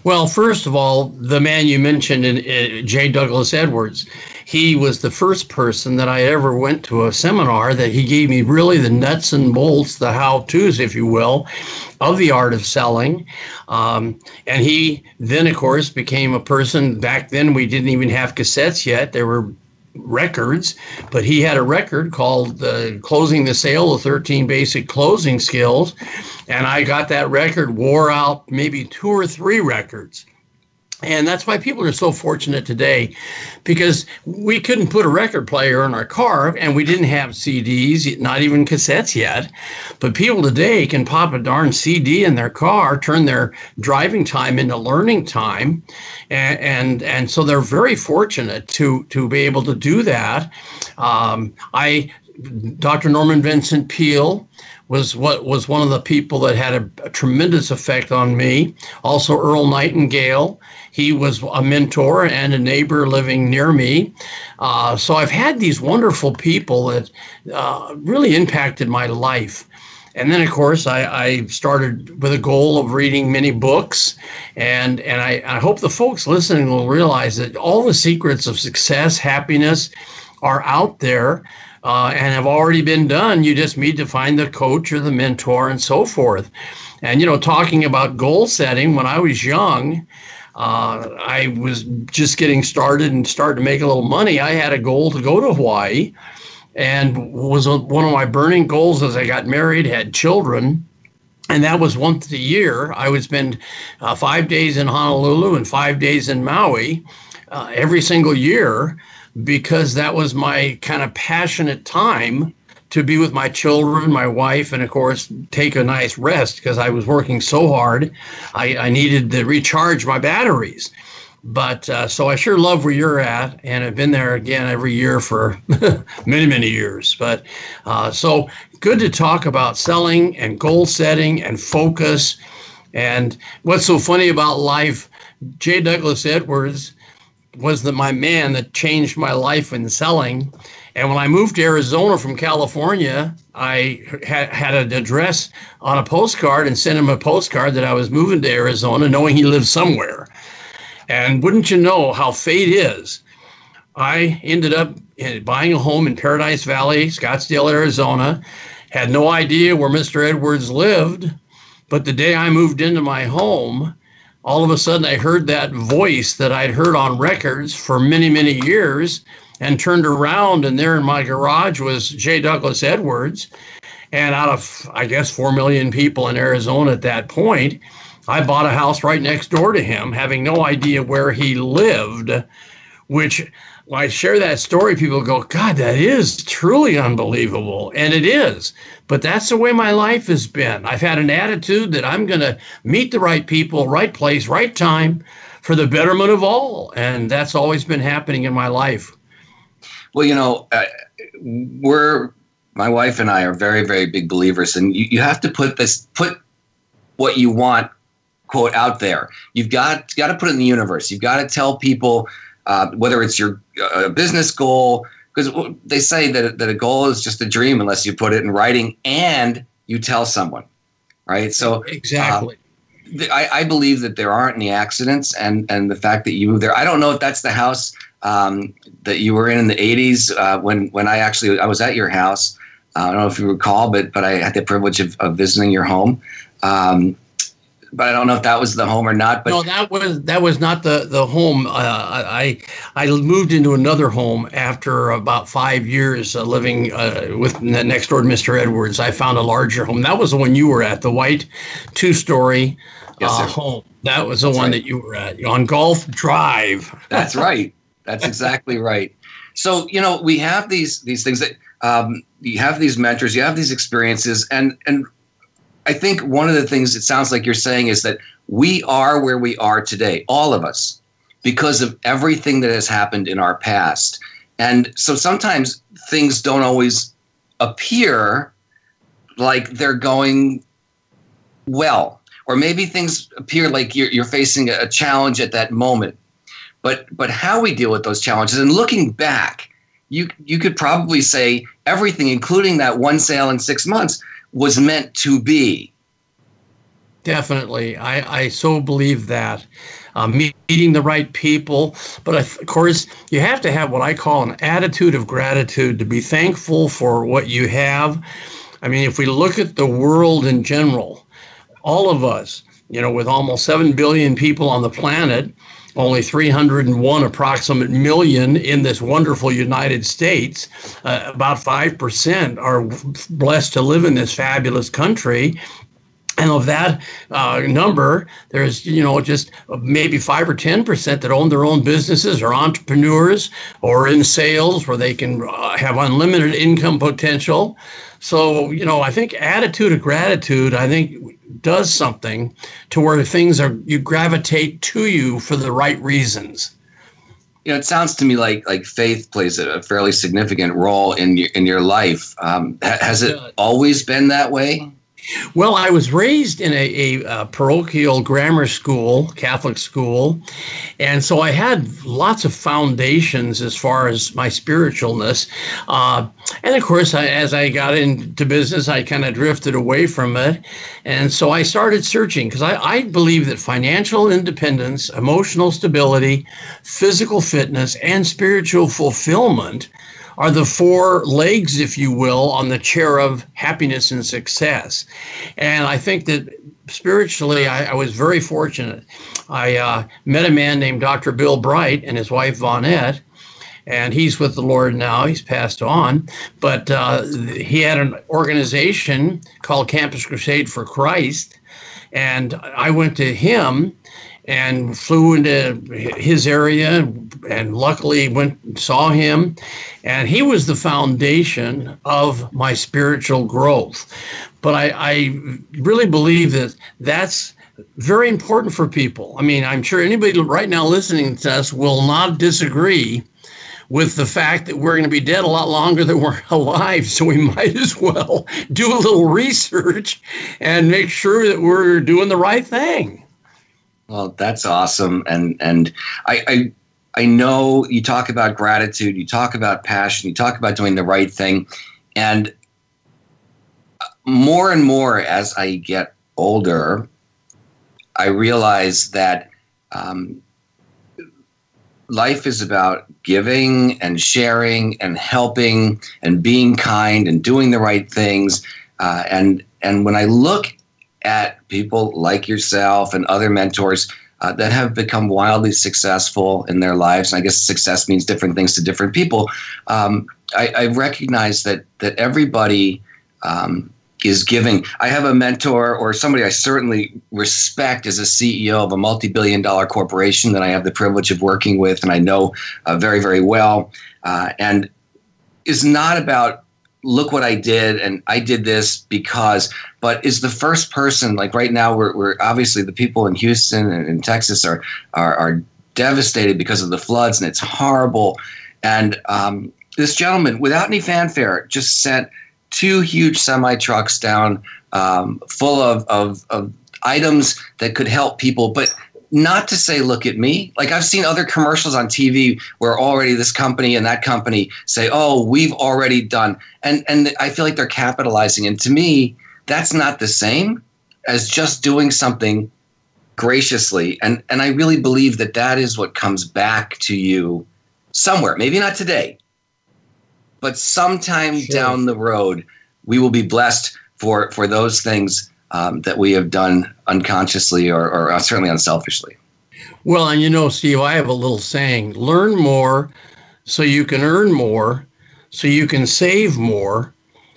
Well, first of all, the man you mentioned, J. Douglas Edwards, he was the first person that I ever went to a seminar that he gave me really the nuts and bolts, the how-tos, if you will, of the art of selling. And he then, of course, became a person. Back then, we didn't even have cassettes yet. There were records, but he had a record called Closing the Sale, the 13 Basic Closing Skills. And I got that record, wore out maybe 2 or 3 records. And that's why people are so fortunate today, because we couldn't put a record player in our car and we didn't have CDs, not even cassettes yet. But people today can pop a darn CD in their car, turn their driving time into learning time. And so they're very fortunate to be able to do that. Dr. Norman Vincent Peale was one of the people that had a tremendous effect on me. Also, Earl Nightingale. He was a mentor and a neighbor living near me. So I've had these wonderful people that really impacted my life. And then, of course, I started with a goal of reading many books. And I hope the folks listening will realize that all the secrets of success, happiness are out there and have already been done. You just need to find the coach or the mentor and so forth. And, talking about goal setting, when I was young, I was just getting started and started to make a little money. I had a goal to go to Hawaii, and was one of my burning goals as I got married, had children. And that was once a year. I would spend 5 days in Honolulu and 5 days in Maui every single year, because that was my kind of passionate time to be with my children, my wife, and of course, take a nice rest, because I was working so hard. I needed to recharge my batteries. But so I sure love where you're at, and I've been there again every year for many, many years. But so good to talk about selling and goal setting and focus. And what's so funny about life, J. Douglas Edwards was my man that changed my life in selling. And when I moved to Arizona from California, I had an address on a postcard and sent him a postcard that I was moving to Arizona, knowing he lived somewhere. And wouldn't you know how fate is, I ended up buying a home in Paradise Valley, Scottsdale, Arizona. Had no idea where Mr. Edwards lived, but the day I moved into my home, all of a sudden I heard that voice that I'd heard on records for many, many years, and turned around, and there in my garage was J. Douglas Edwards. And out of, I guess, 4 million people in Arizona at that point, I bought a house right next door to him, having no idea where he lived, which when I share that story, people go, God, that is truly unbelievable. And it is. But that's the way my life has been. I've had an attitude that I'm going to meet the right people, right place, right time for the betterment of all. And that's always been happening in my life. Well, my wife and I are very, very big believers, and you have to put what you want, quote, out there. You've got to put it in the universe. You've got to tell people, whether it's your business goal, because they say that a goal is just a dream unless you put it in writing and you tell someone, right? So exactly. I believe that there aren't any accidents, and the fact that you moved there. I don't know if that's the house that you were in the 80s when I was at your house. I don't know if you recall, but I had the privilege of visiting your home. But I don't know if that was the home or not. But no, that was not the home. I moved into another home after about 5 years living with next door to Mr. Edwards. I found a larger home. That was the one you were at, the white 2-story home. That was the one that you were at on Gulf Drive. That's right. That's exactly right. So, we have these things that you have these mentors, you have these experiences, and I think one of the things it sounds like you're saying is that we are where we are today, all of us, because of everything that has happened in our past. And so sometimes things don't always appear like they're going well, or maybe things appear like you're facing a challenge at that moment. But how we deal with those challenges, and looking back, you could probably say everything, including that one sale in 6 months, was meant to be. Definitely. I so believe that. Meeting the right people. But of course, you have to have what I call an attitude of gratitude, to be thankful for what you have. I mean, if we look at the world in general, all of us, with almost 7 billion people on the planet, only 301 approximate million in this wonderful United States, about 5% are blessed to live in this fabulous country. And of that number, there's, just maybe 5 or 10% that own their own businesses, or entrepreneurs, or in sales where they can have unlimited income potential. So, I think attitude of gratitude, does something to where things you gravitate to you for the right reasons. You know, it sounds to me like faith plays a fairly significant role in your life. Has it always been that way? Well, I was raised in a parochial grammar school, Catholic school, and so I had lots of foundations as far as my spiritualness. And of course, as I got into business, I kind of drifted away from it. And so I started searching because I believe that financial independence, emotional stability, physical fitness, and spiritual fulfillment are the four legs, if you will, on the chair of happiness and success. And I think that spiritually, I was very fortunate. I met a man named Dr. Bill Bright and his wife, Vonette, and he's with the Lord now. He's passed on. But he had an organization called Campus Crusade for Christ, and I went to him and flew into his area and luckily went and saw him. And he was the foundation of my spiritual growth. But I really believe that that's very important for people. I mean, I'm sure anybody right now listening to us will not disagree with the fact that we're going to be dead a lot longer than we're alive. So we might as well do a little research and make sure that we're doing the right thing. Well, that's awesome. And I know you talk about gratitude, you talk about passion, you talk about doing the right thing. And more and more as I get older, I realize that life is about giving and sharing and helping and being kind and doing the right things. And when I look at people like yourself and other mentors that have become wildly successful in their lives, and I guess success means different things to different people, I recognize that everybody is giving. I have a mentor or somebody I certainly respect as a CEO of a multi-billion-dollar corporation that I have the privilege of working with and I know very, very well, and is not about look what I did and I did this because, but is the first person, like right now we're obviously the people in Houston and in Texas are devastated because of the floods and it's horrible. And this gentleman, without any fanfare, just sent 2 huge semi-trucks down full of items that could help people, but not to say, look at me. Like I've seen other commercials on TV where already this company and that company say, oh, we've already done. And I feel like they're capitalizing. And to me, that's not the same as just doing something graciously. And I really believe that that is what comes back to you somewhere. Maybe not today, but sometime down the road, we will be blessed for those things that we have done unconsciously or certainly unselfishly. Well, and you know, Steve, I have a little saying, learn more so you can earn more, so you can save more,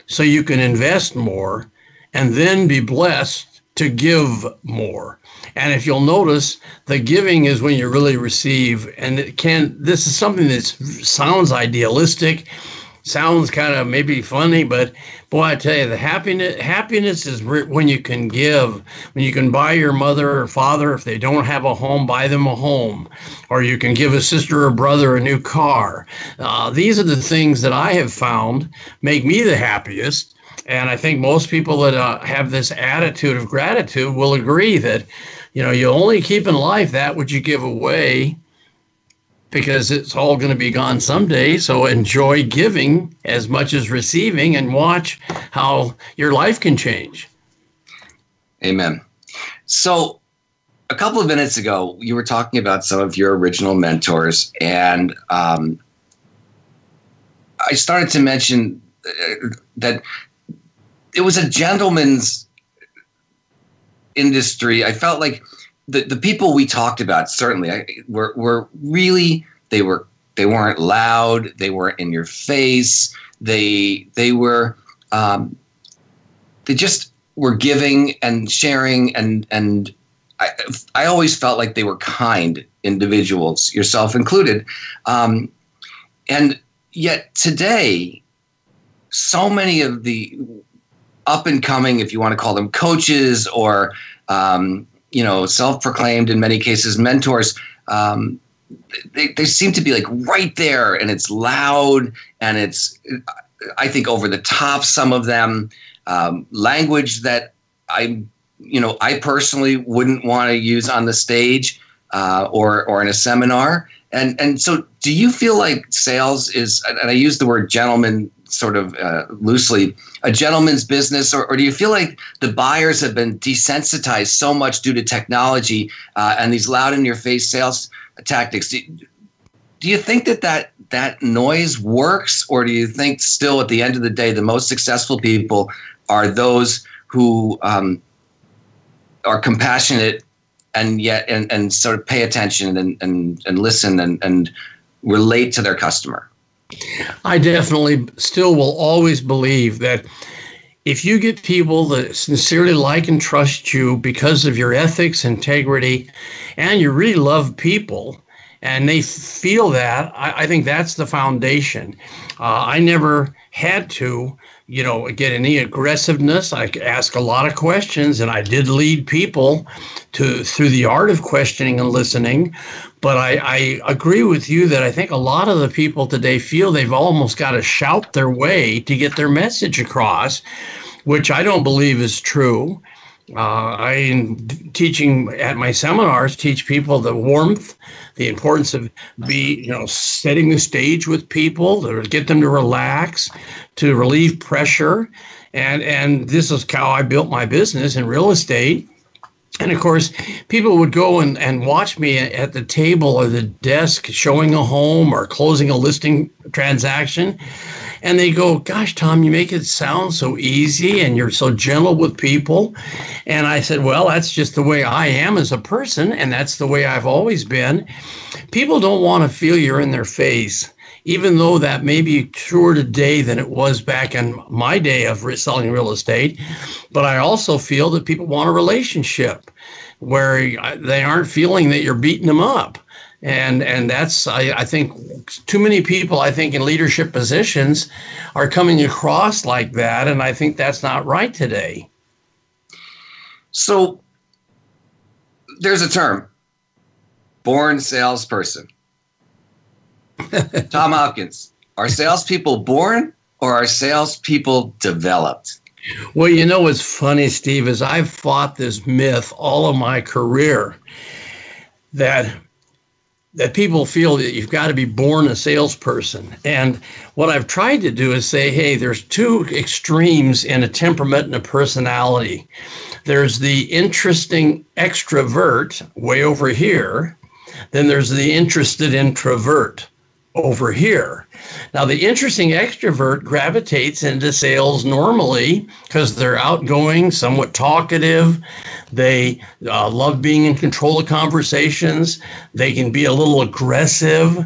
so you can invest more, and then be blessed to give more. And if you'll notice, the giving is when you really receive. And this is something that sounds idealistic, sounds kind of maybe funny, but boy, I tell you, the happiness is when you can give, when you can buy your mother or father, if they don't have a home, buy them a home, or you can give a sister or brother a new car. These are the things that I have found make me the happiest. And I think most people that have this attitude of gratitude will agree that, you know, you only keep in life that which you give away, because it's all going to be gone someday. So enjoy giving as much as receiving and watch how your life can change. Amen. So a couple of minutes ago, you were talking about some of your original mentors, and I started to mention that it was a gentleman's industry. I felt like the people we talked about certainly were really, they weren't loud, they weren't in your face, they just were giving and sharing, and I always felt like they were kind individuals, yourself included, and yet today so many of the up and coming, if you want to call them coaches or self-proclaimed in many cases mentors, they seem to be like right there, and it's loud, and it's, I think, over the top, some of them, language that I personally wouldn't want to use on the stage or in a seminar. And so do you feel like sales is, and I use the word gentleman sort of loosely, a gentleman's business, or do you feel like the buyers have been desensitized so much due to technology and these loud in your face sales tactics? Do you think that noise works, or do you think still at the end of the day the most successful people are those who are compassionate and yet and sort of pay attention and listen and relate to their customer? I definitely still will always believe that if you get people that sincerely like and trust you because of your ethics, integrity, and you really love people, and they feel that, I think that's the foundation. I never had to, get any aggressiveness. I ask a lot of questions, and I did lead people through the art of questioning and listening. But I agree with you that I think a lot of the people today feel they've almost got to shout their way to get their message across, which I don't believe is true. I, teaching at my seminars, teach people the warmth, the importance of setting the stage with people, to get them to relax, to relieve pressure. And this is how I built my business in real estate. And of course, people would go and watch me at the table or the desk showing a home or closing a listing transaction. And they go, "Gosh, Tom, you make it sound so easy and you're so gentle with people." And I said, well, that's just the way I am as a person, and that's the way I've always been. People don't want to feel you're in their face, even though that may be truer today than it was back in my day of selling real estate. But I also feel that people want a relationship where they aren't feeling that you're beating them up. And that's, I think, too many people, I think, in leadership positions are coming across like that. And I think that's not right today. So there's a term, born salesperson. Tom Hopkins, are salespeople born or are salespeople developed? Well, what's funny, Steve, is I've fought this myth all of my career that people feel that you've got to be born a salesperson. And what I've tried to do is say, hey, there's two extremes in a temperament and a personality. There's the interesting extrovert way over here. Then there's the interested introvert over here. Now, the interesting extrovert gravitates into sales normally because they're outgoing, somewhat talkative. They love being in control of conversations. They can be a little aggressive.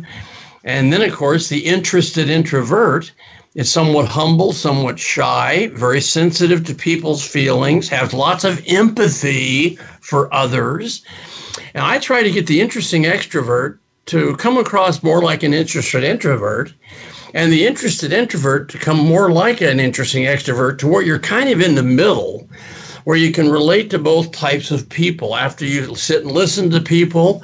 And then, of course, the interested introvert is somewhat humble, somewhat shy, very sensitive to people's feelings, has lots of empathy for others. And I try to get the interesting extrovert to come across more like an interested introvert, and the interested introvert to come more like an interesting extrovert, to where you're kind of in the middle, where you can relate to both types of people. After you sit and listen to people,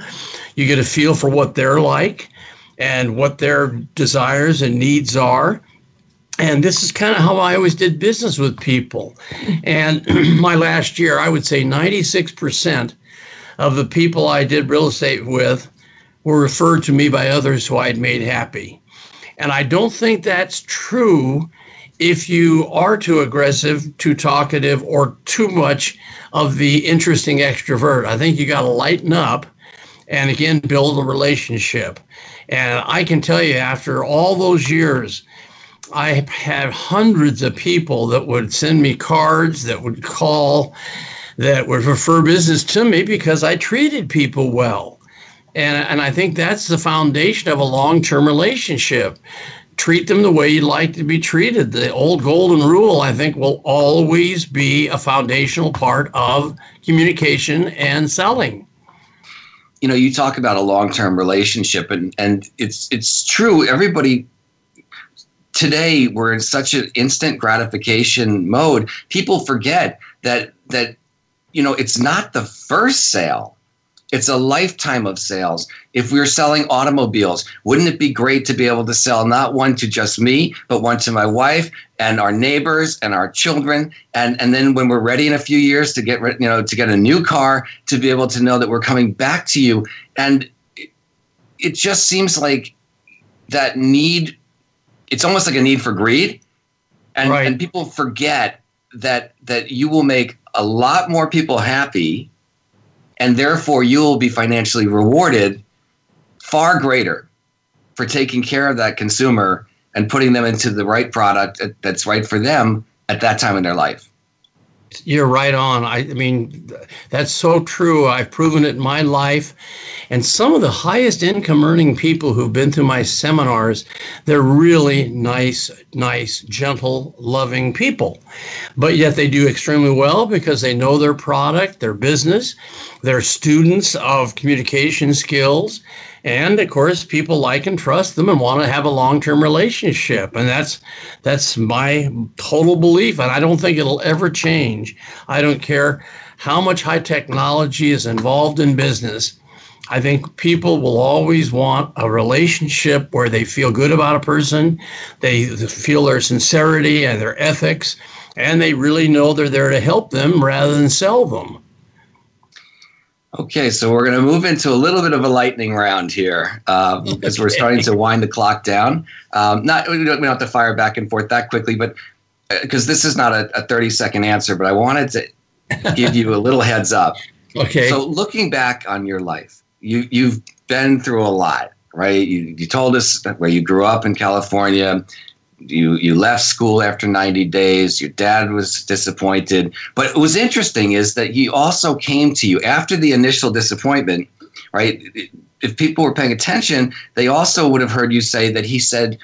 you get a feel for what they're like and what their desires and needs are. And this is kind of how I always did business with people. And my last year, I would say 96% of the people I did real estate with were referred to me by others who I had made happy. And I don't think that's true if you are too aggressive, too talkative, or too much of the interesting extrovert. I think you got to lighten up and, again, build a relationship. And I can tell you, after all those years, I have hundreds of people that would send me cards, that would call, that would refer business to me because I treated people well. And I think that's the foundation of a long-term relationship. Treat them the way you'd like to be treated. The old golden rule, I think, will always be a foundational part of communication and selling. You talk about a long-term relationship, and it's true. Everybody today, we're in such an instant gratification mode. People forget that it's not the first sale. It's a lifetime of sales. If we're selling automobiles, wouldn't it be great to be able to sell not one to just me, but one to my wife and our neighbors and our children, and then when we're ready in a few years to get a new car, to be able to know that we're coming back to you. And it just seems like that need. It's almost like a need for greed, and people forget that you will make a lot more people happy, and therefore you will be financially rewarded far greater for taking care of that consumer and putting them into the right product that's right for them at that time in their life. You're right on. I mean, that's so true. I've proven it in my life. And some of the highest income earning people who've been through my seminars, they're really nice, gentle, loving people. But yet they do extremely well because they know their product, their business, they're students of communication skills. And of course, people like and trust them and want to have a long-term relationship. And that's my total belief. And I don't think it'll ever change. I don't care how much high technology is involved in business. I think people will always want a relationship where they feel good about a person, they feel their sincerity and their ethics, and they really know they're there to help them rather than sell them. Okay, so we're going to move into a little bit of a lightning round here as we're starting to wind the clock down. We don't have to fire back and forth that quickly, but because this is not a 30-second answer, but I wanted to give you a little heads up. Okay. So looking back on your life, you've been through a lot, right? You told us where you grew up in California. You left school after 90 days. Your dad was disappointed. But what was interesting is that he also came to you after the initial disappointment, right? If people were paying attention, they also would have heard you say that he said,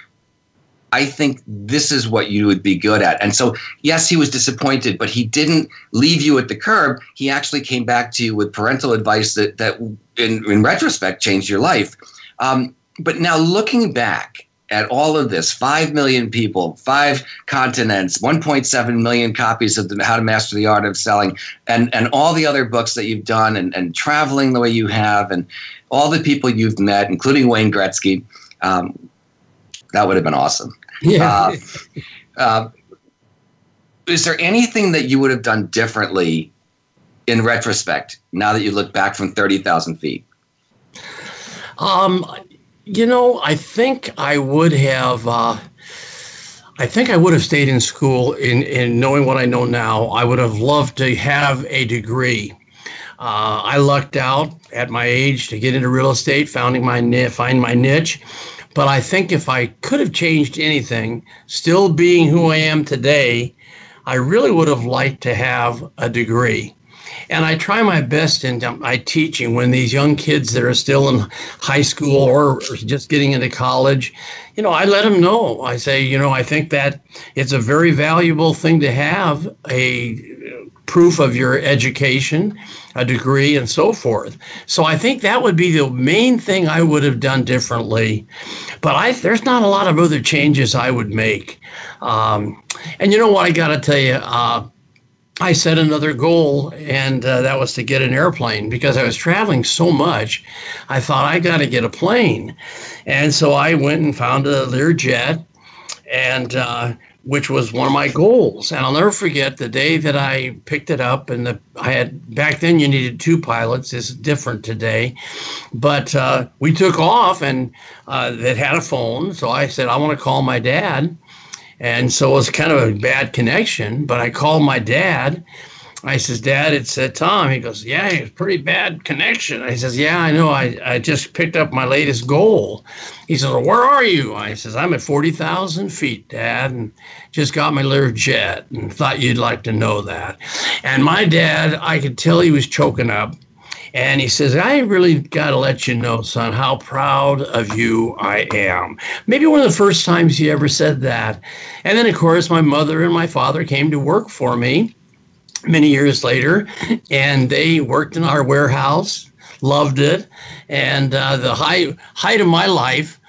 I think this is what you would be good at. And so, yes, he was disappointed, but he didn't leave you at the curb. He actually came back to you with parental advice that in retrospect, changed your life. But now looking back at all of this, 5 million people, 5 continents, 1.7 million copies of How to Master the Art of Selling, and all the other books that you've done, and traveling the way you have, and all the people you've met, including Wayne Gretzky, that would have been awesome. Yeah. Is there anything that you would have done differently in retrospect, now that you look back from 30,000 feet? I think I would have. I think I would have stayed in school. In knowing what I know now, I would have loved to have a degree. I lucked out at my age to get into real estate, find my niche. But I think if I could have changed anything, still being who I am today, I really would have liked to have a degree. And I try my best in my teaching when these young kids that are still in high school or just getting into college, I let them know. I say, I think that it's a very valuable thing to have a proof of your education, a degree, and so forth. So I think that would be the main thing I would have done differently. But there's not a lot of other changes I would make. And you know what, I got to tell you, I set another goal, and that was to get an airplane because I was traveling so much. I thought I got to get a plane. And so I went and found a Learjet, and which was one of my goals. And I'll never forget the day that I picked it up, and back then you needed 2 pilots. It's different today. But we took off, and it had a phone. So I said, I want to call my dad. And so it was kind of a bad connection, but I called my dad. I says, Dad, it's Tom. He goes, yeah, it's a pretty bad connection. I says, yeah, I know. I just picked up my latest goal. He says, well, where are you? I says, I'm at 40,000 feet, Dad, and just got my Learjet and thought you'd like to know that. And my dad, I could tell he was choking up. And he says, I really got to let you know, son, how proud of you I am. Maybe one of the first times he ever said that. And then, of course, my mother and my father came to work for me many years later, and they worked in our warehouse, loved it. And the height of my life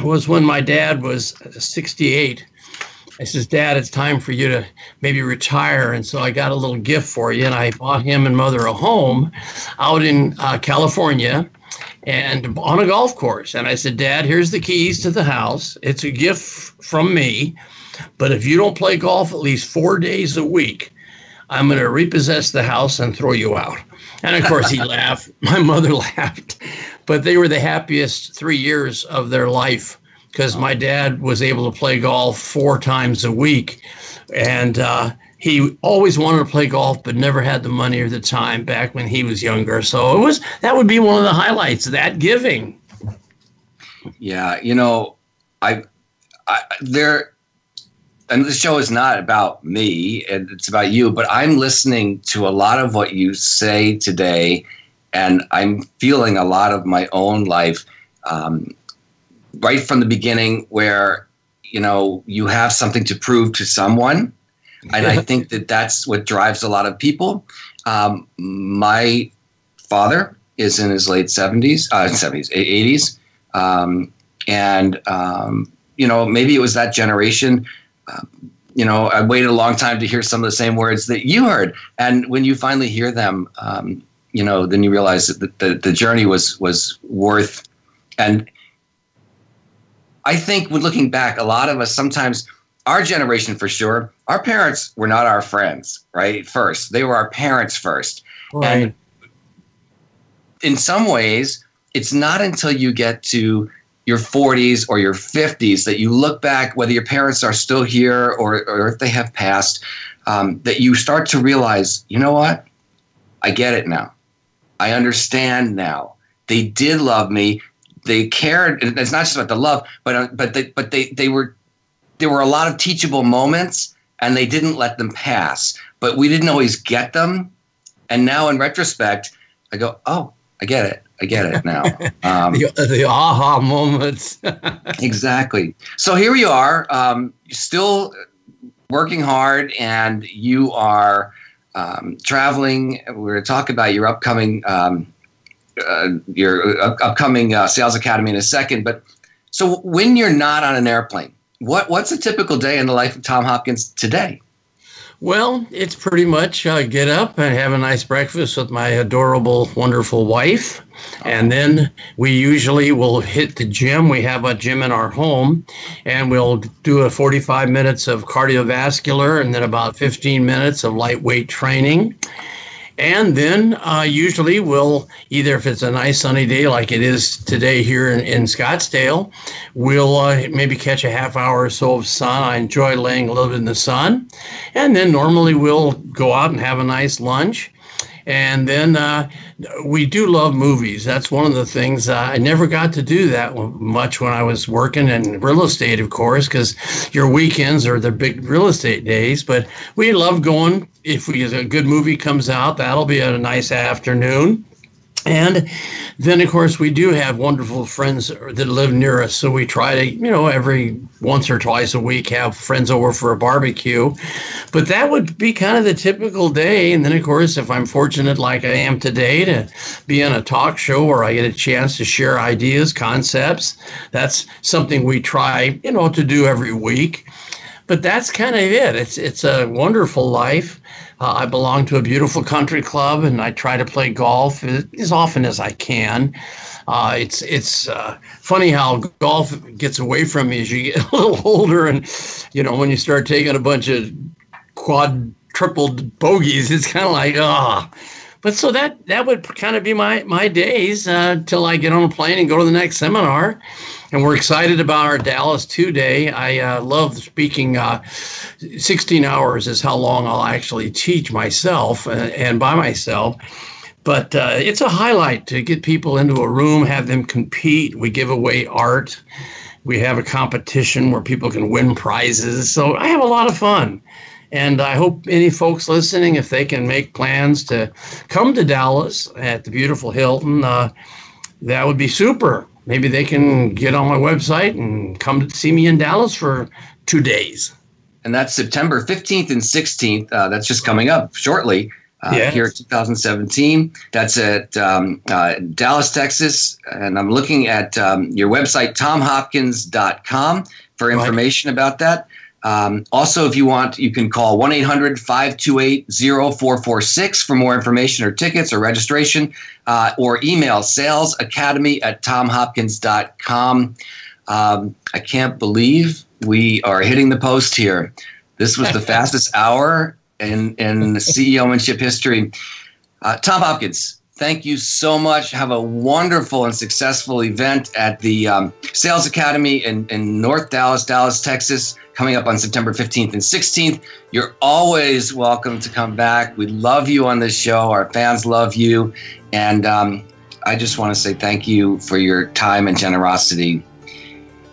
was when my dad was 68. I says, Dad, it's time for you to maybe retire. And so I got a little gift for you. And I bought him and Mother a home out in California and on a golf course. And I said, Dad, here's the keys to the house. It's a gift from me. But if you don't play golf at least 4 days a week, I'm going to repossess the house and throw you out. And of course, he laughed. My mother laughed. But they were the happiest 3 years of their life because my dad was able to play golf 4 times a week. And he always wanted to play golf, but never had the money or the time back when he was younger. So that would be one of the highlights, that giving. Yeah, and the show is not about me, and it's about you, but I'm listening to a lot of what you say today, and I'm feeling a lot of my own life right from the beginning where, you have something to prove to someone. And I think that that's what drives a lot of people. My father is in his late 80s. Maybe it was that generation. I waited a long time to hear some of the same words that you heard. And when you finally hear them, then you realize that the journey was worth. And I think when looking back, a lot of us sometimes, our generation for sure, our parents were not our friends, right? First, they were our parents first. Right. And in some ways, it's not until you get to your 40s or your 50s that you look back, whether your parents are still here or if they have passed, that you start to realize, you know what? I get it now. I understand now. They did love me. They cared. It's not just about the love, but there were a lot of teachable moments, and they didn't let them pass. But we didn't always get them. And now, in retrospect, I go, "Oh, I get it. I get it now." The aha moments. Exactly. So here you are, still working hard, and you are traveling. We're going to talk about your upcoming Sales Academy in a second. But so when you're not on an airplane, what's a typical day in the life of Tom Hopkins today? Well, it's pretty much get up and have a nice breakfast with my adorable, wonderful wife. And then we usually will hit the gym. We have a gym in our home, and we'll do a 45 minutes of cardiovascular and then about 15 minutes of lightweight training. And then usually we'll, either if it's a nice sunny day like it is today here in Scottsdale, we'll maybe catch a half hour or so of sun. I enjoy laying a little bit in the sun. And then normally we'll go out and have a nice lunch. And then we do love movies. That's one of the things. I never got to do that much when I was working in real estate, of course, because your weekends are the big real estate days. But we love going. If a good movie comes out, that'll be a nice afternoon. And then, of course, we do have wonderful friends that live near us. So we try to, every once or twice a week have friends over for a barbecue. But that would be kind of the typical day. And then, of course, if I'm fortunate like I am today to be on a talk show where I get a chance to share ideas, concepts, that's something we try, to do every week. But that's kind of it. It's a wonderful life. I belong to a beautiful country club, and I try to play golf as often as I can. It's funny how golf gets away from me as you get a little older, and when you start taking a bunch of tripled bogeys, it's kind of like But so that would kind of be my days till I get on a plane and go to the next seminar. And we're excited about our Dallas 2 day. I love speaking. 16 hours is how long I'll actually teach myself and by myself. But it's a highlight to get people into a room, have them compete. We give away art. We have a competition where people can win prizes. So I have a lot of fun. And I hope any folks listening, if they can make plans to come to Dallas at the beautiful Hilton, that would be super. Maybe they can get on my website and come to see me in Dallas for 2 days. And that's September 15th and 16th. That's just coming up shortly here in 2017. That's at Dallas, Texas. And I'm looking at your website, tomhopkins.com, for information about that. Also, if you want, you can call 1-800-528-0446 for more information or tickets or registration, or email salesacademy@tomhopkins.com. I can't believe we are hitting the post here. This was the fastest hour in CEOmanship history. Tom Hopkins, thank you so much. Have a wonderful and successful event at the Sales Academy in North Dallas, Texas, coming up on September 15th and 16th. You're always welcome to come back. We love you on this show. Our fans love you. And I just want to say thank you for your time and generosity.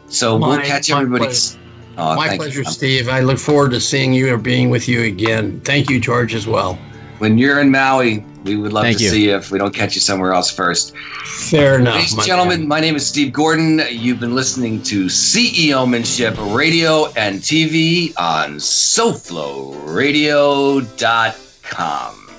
So we'll catch everybody. My pleasure, Steve. I look forward to seeing you or being with you again. Thank you, George, as well. When you're in Maui, we would love to see you if we don't catch you somewhere else first. Fair enough. Ladies and gentlemen, my name is Steve Gordon. You've been listening to CEOmanship Radio and TV on SoFloRadio.com.